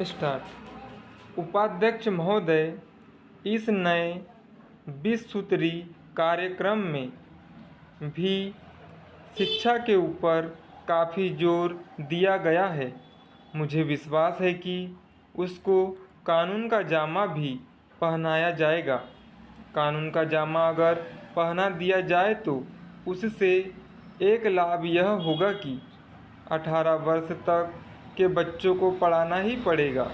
Start. उपाध्यक्ष महोदय, इस नए 20 सूत्री कार्यक्रम में भी शिक्षा के ऊपर काफ़ी जोर दिया गया है। मुझे विश्वास है कि उसको कानून का जामा भी पहनाया जाएगा। कानून का जामा अगर पहना दिया जाए तो उससे एक लाभ यह होगा कि 18 वर्ष तक के बच्चों को पढ़ाना ही पड़ेगा।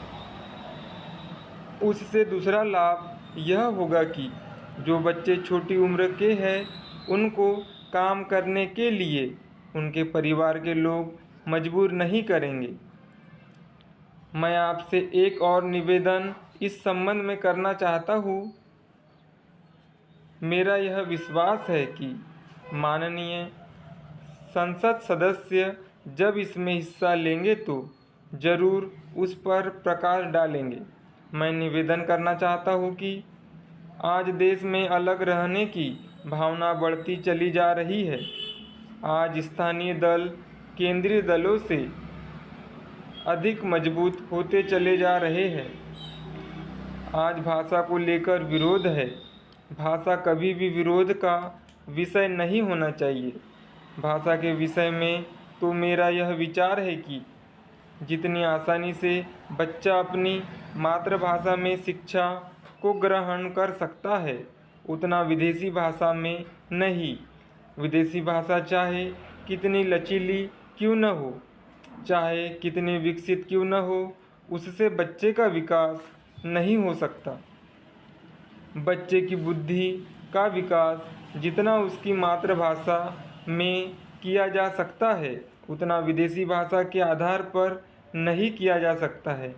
उससे दूसरा लाभ यह होगा कि जो बच्चे छोटी उम्र के हैं उनको काम करने के लिए उनके परिवार के लोग मजबूर नहीं करेंगे। मैं आपसे एक और निवेदन इस संबंध में करना चाहता हूँ। मेरा यह विश्वास है कि माननीय संसद सदस्य जब इसमें हिस्सा लेंगे तो ज़रूर उस पर प्रकाश डालेंगे। मैं निवेदन करना चाहता हूँ कि आज देश में अलग रहने की भावना बढ़ती चली जा रही है। आज स्थानीय दल केंद्रीय दलों से अधिक मजबूत होते चले जा रहे हैं। आज भाषा को लेकर विरोध है। भाषा कभी भी विरोध का विषय नहीं होना चाहिए। भाषा के विषय में तो मेरा यह विचार है कि जितनी आसानी से बच्चा अपनी मातृभाषा में शिक्षा को ग्रहण कर सकता है उतना विदेशी भाषा में नहीं। विदेशी भाषा चाहे कितनी लचीली क्यों न हो, चाहे कितनी विकसित क्यों न हो, उससे बच्चे का विकास नहीं हो सकता। बच्चे की बुद्धि का विकास जितना उसकी मातृभाषा में किया जा सकता है उतना विदेशी भाषा के आधार पर नहीं किया जा सकता है।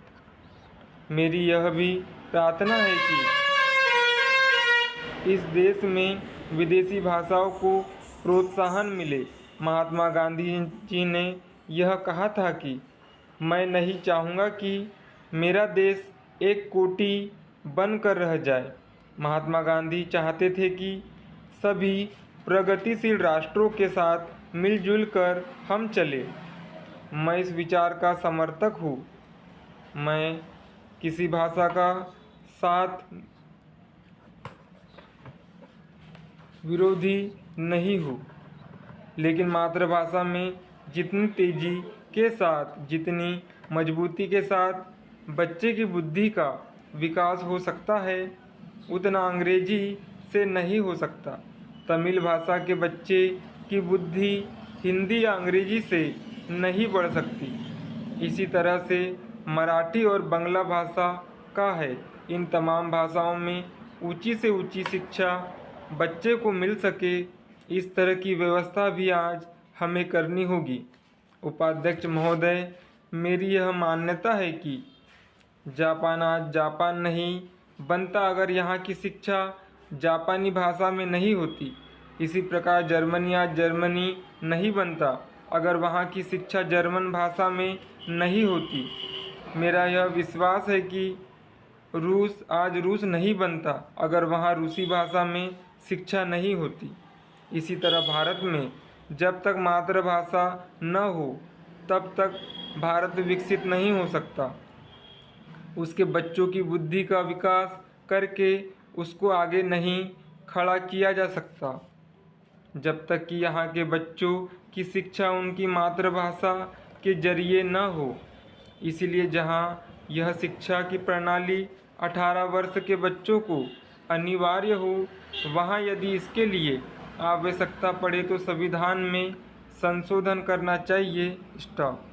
मेरी यह भी प्रार्थना है कि इस देश में विदेशी भाषाओं को प्रोत्साहन मिले। महात्मा गांधी जी ने यह कहा था कि मैं नहीं चाहूँगा कि मेरा देश एक कोटि बनकर रह जाए। महात्मा गांधी चाहते थे कि सभी प्रगतिशील राष्ट्रों के साथ मिलजुल कर हम चले। मैं इस विचार का समर्थक हूँ। मैं किसी भाषा का साथ विरोधी नहीं हूँ, लेकिन मातृभाषा में जितनी तेज़ी के साथ, जितनी मजबूती के साथ बच्चे की बुद्धि का विकास हो सकता है उतना अंग्रेजी से नहीं हो सकता। तमिल भाषा के बच्चे की बुद्धि हिंदी या अंग्रेजी से नहीं बढ़ सकती। इसी तरह से मराठी और बांग्ला भाषा का है। इन तमाम भाषाओं में ऊंची से ऊंची शिक्षा बच्चे को मिल सके, इस तरह की व्यवस्था भी आज हमें करनी होगी। उपाध्यक्ष महोदय, मेरी यह मान्यता है कि जापान आज जापान नहीं बनता अगर यहाँ की शिक्षा जापानी भाषा में नहीं होती। इसी प्रकार जर्मनी आज जर्मनी नहीं बनता अगर वहाँ की शिक्षा जर्मन भाषा में नहीं होती। मेरा यह विश्वास है कि रूस आज रूस नहीं बनता अगर वहाँ रूसी भाषा में शिक्षा नहीं होती। इसी तरह भारत में जब तक मातृभाषा न हो तब तक भारत विकसित नहीं हो सकता। उसके बच्चों की बुद्धि का विकास करके उसको आगे नहीं खड़ा किया जा सकता जब तक कि यहाँ के बच्चों की शिक्षा उनकी मातृभाषा के जरिए न हो। इसलिए जहाँ यह शिक्षा की प्रणाली 18 वर्ष के बच्चों को अनिवार्य हो, वहाँ यदि इसके लिए आवश्यकता पड़े तो संविधान में संशोधन करना चाहिए। स्टॉप।